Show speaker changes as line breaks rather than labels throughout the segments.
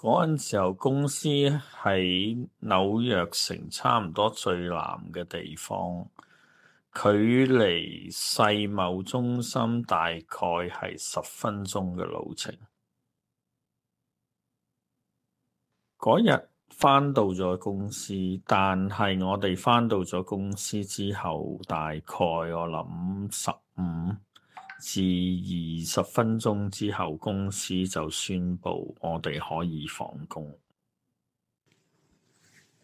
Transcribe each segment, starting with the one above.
嗰陣時候，公司喺紐約城差唔多最南嘅地方，距離世貿中心大概係10分鐘嘅路程。嗰日返到咗公司，但係我哋返到咗公司之後，大概我諗15至20分鐘之後，公司就宣布我哋可以放工。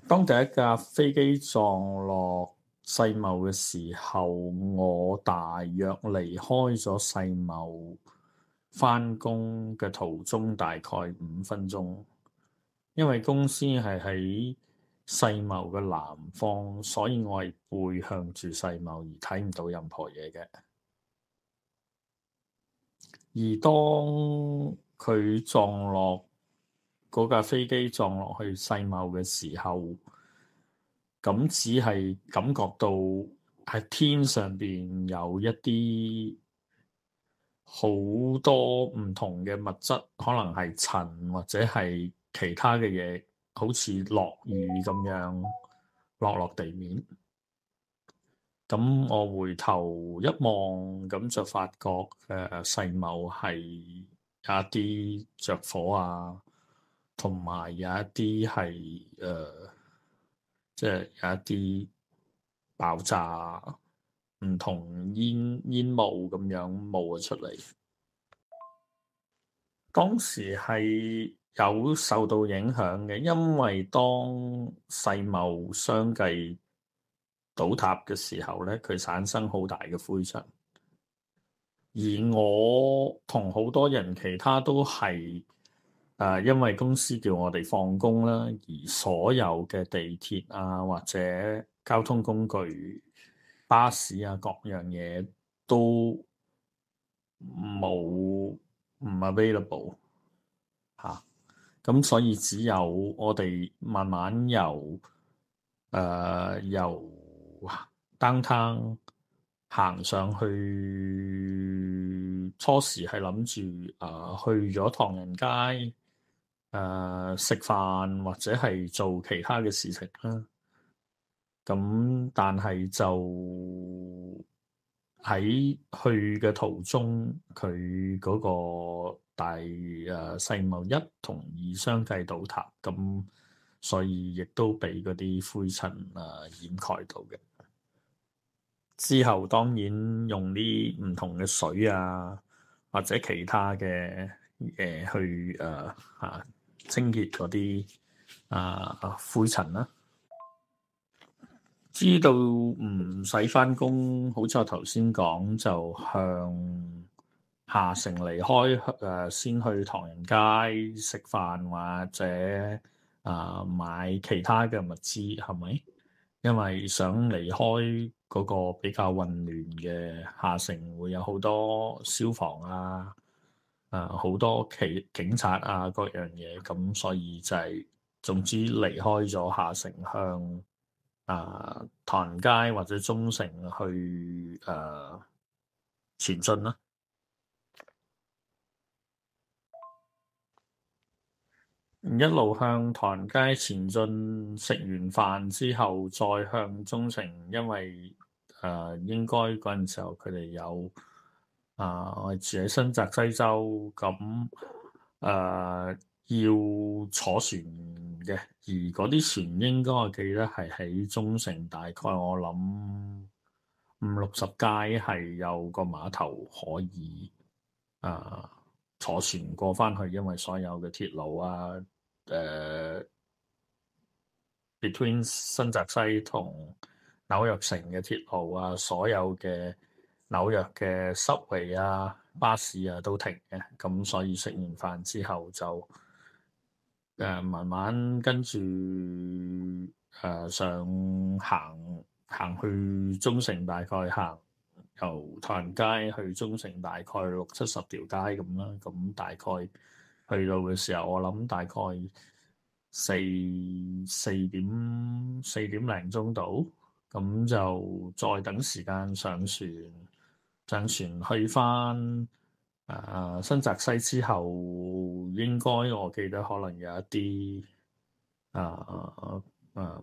當第一架飛機撞落世貿嘅時候，我大約離開咗世貿返工嘅途中大概5分鐘。因為公司係喺世貿嘅南方，所以我係背向住世貿而睇唔到任何嘢嘅。而當佢撞落嗰架飛機撞落去世貿嘅時候，咁只係感覺到喺天上邊有一啲好多唔同嘅物質，可能係塵或者係其他嘅嘢，好似落雨咁樣落地面。咁我回頭一望，咁就發覺世貿係有一啲着火啊，同埋有一啲係即係有一啲爆炸，唔同煙霧咁樣冒咗出嚟。當時係有受到影響嘅，因為當世貿相繼倒塌嘅時候咧，佢產生好大嘅灰塵。而我同好多人其他都係因為公司叫我哋放工啦，而所有嘅地鐵啊或者交通工具、巴士啊各樣嘢都冇唔 available 嚇。咁所以只有我哋慢慢由downtown行上去，初時係諗住去咗唐人街食飯或者係做其他嘅事情啦。咁但係就喺去嘅途中，佢嗰個世貿1同2相繼倒塌，咁所以亦都俾嗰啲灰塵掩蓋到嘅。之後當然用啲唔同嘅水啊，或者其他嘅嘢去清潔嗰啲灰塵啦。知道唔使返工，好似我頭先講，就向下城離開，先去唐人街食飯或者買其他嘅物資，係咪？因為想離開嗰個比較混亂嘅下城，會有好多消防好多警察各樣嘢，咁所以就係總之離開咗下城，向唐人街或者中城去前進啦。一路向唐人街前進，食完飯之後再向中城，因為應該嗰陣時候佢哋有我哋住喺新澤西州，咁要坐船嘅，而嗰啲船應該我記得係喺中城，大概我諗50-60街係有個碼頭可以坐船過返去，因為所有嘅鐵路between 新澤西同紐約城嘅鐵路所有嘅紐約嘅subway巴士都停嘅，咁所以食完飯之後就慢慢跟住上行去中城，大概行由唐人街去中城大概60-70條街咁啦，咁大概去到嘅時候，我諗大概4點零鐘到，咁就再等時間上船去返新澤西之後，應該我記得可能有一啲啊啊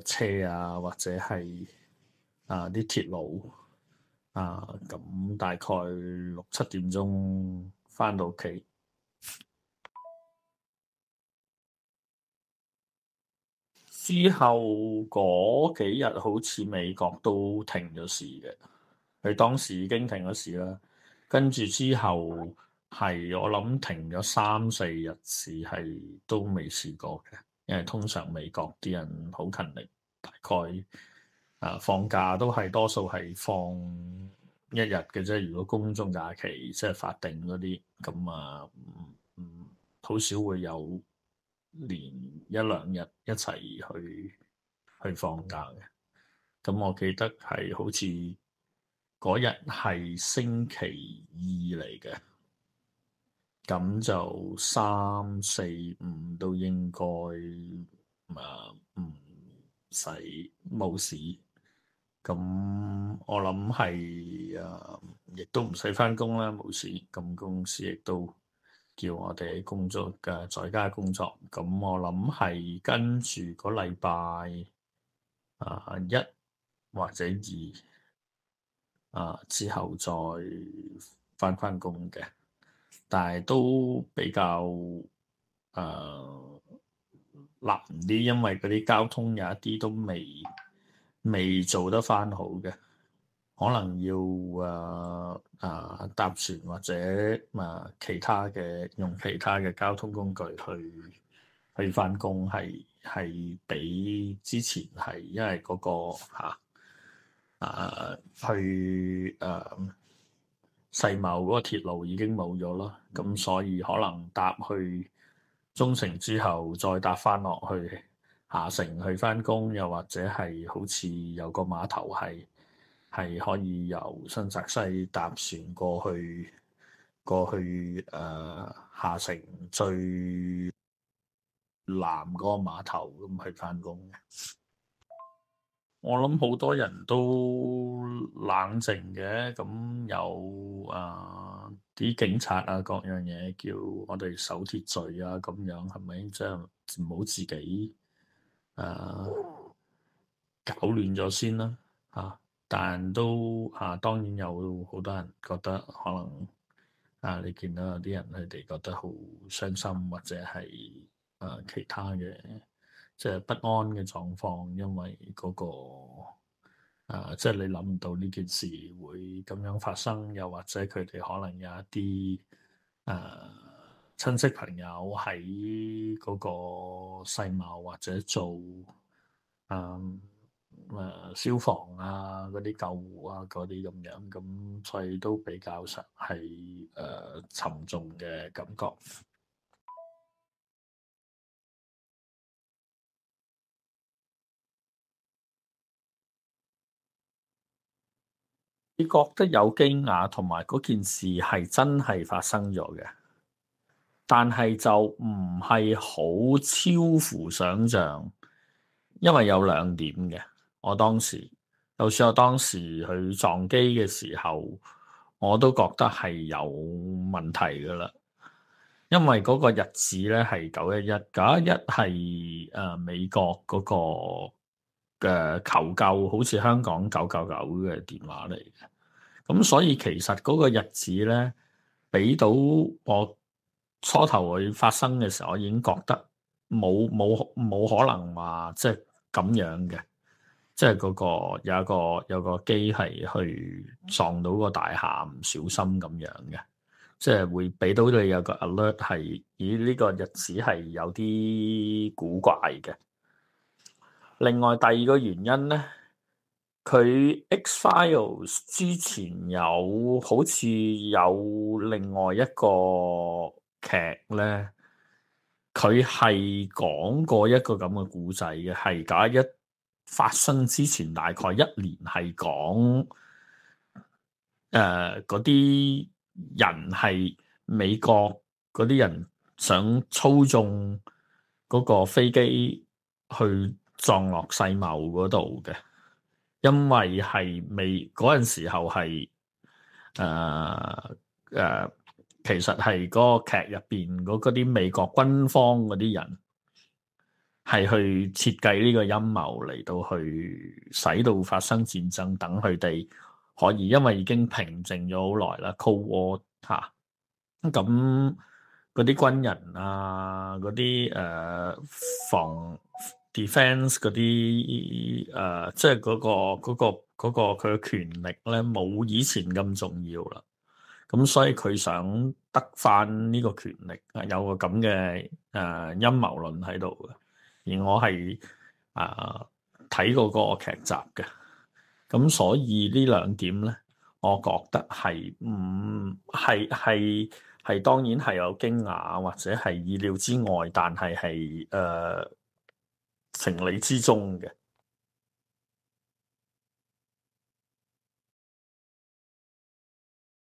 車啊，或者係啲鐵路咁大概6、7點鐘返到屋企。之後嗰幾日好似美國都停咗市嘅，佢當時已經停咗市啦。跟住之後係我諗停咗3、4日市，係都未試過嘅。因為通常美國啲人好勤力，大概放假都係多數係放一日嘅啫。如果公眾假期即係法定嗰啲，咁好少會有連1、2日一齊去放假嘅。咁我記得係好似嗰日係星期2嚟嘅，咁就3、4、5都應該唔使冇事。咁我諗係亦都唔使返工啦，冇事。咁公司亦都叫我哋工作嘅在家工作。咁我諗係跟住個禮拜1或者2之後再返工嘅。但係都比較難啲，因為嗰啲交通有一啲都未做得返好嘅，可能要搭船或者其他嘅交通工具去返工，係比之前係因為嗰個去世貿嗰個鐵路已經冇咗啦，咁所以可能搭去中城之後再搭返落去下城去返工，又或者係好似有個碼頭係可以由新澤西搭船過去下城最南嗰個碼頭咁去返工嘅。我諗好多人都冷靜嘅，咁有啲警察各樣嘢叫我哋守秩序咁樣，係咪？即係唔好自己搞亂咗先啦但都當然有好多人覺得可能你見到有啲人佢哋覺得好傷心，或者係其他嘅。即係不安嘅狀況，因為嗰個即係你諗唔到呢件事會咁樣發生，又或者佢哋可能有一啲親戚朋友喺嗰個世貿或者做消防嗰啲救護嗰啲咁樣，咁所以都比較上係沉重嘅感覺。你覺得有驚訝，同埋嗰件事係真係發生咗嘅，但係就唔係好超乎想象，因為有2點嘅。就算我當時去撞機嘅時候，我都覺得係有問題噶啦。因為嗰個日子咧係911，911係美國嗰個嘅求救，好似香港999嘅電話嚟嘅。咁所以其實嗰個日子咧，俾到我初頭會發生嘅時候，我已經覺得冇可能話即係咁樣嘅，即係嗰個有個機係去撞到個大廈，唔小心咁樣嘅，即係會俾到你有個 alert 係，咦呢個日子係有啲古怪嘅。另外第二個原因咧。佢 X-Files 之前好似有另外一個劇咧，佢係講過一個咁嘅故仔嘅，係911發生之前大概1年，係講嗰啲人係美國嗰啲人想操縱嗰個飛機去撞落世貿嗰度嘅。因為係未嗰陣時候係其實係嗰個劇入邊嗰啲美國軍方嗰啲人係去設計呢個陰謀嚟到去使到發生戰爭，等佢哋可以，因為已經平靜咗好耐啦，Cold War 嚇。咁嗰啲軍人啊，嗰啲防 defense 嗰啲即係嗰個佢嘅權力咧，冇以前咁重要啦。咁所以佢想得返呢個權力，有個咁嘅陰謀論喺度嘅。而我係睇過嗰個劇集嘅，咁所以呢兩點咧，我覺得係唔係當然係有驚訝或者係意料之外，但係情理之中嘅。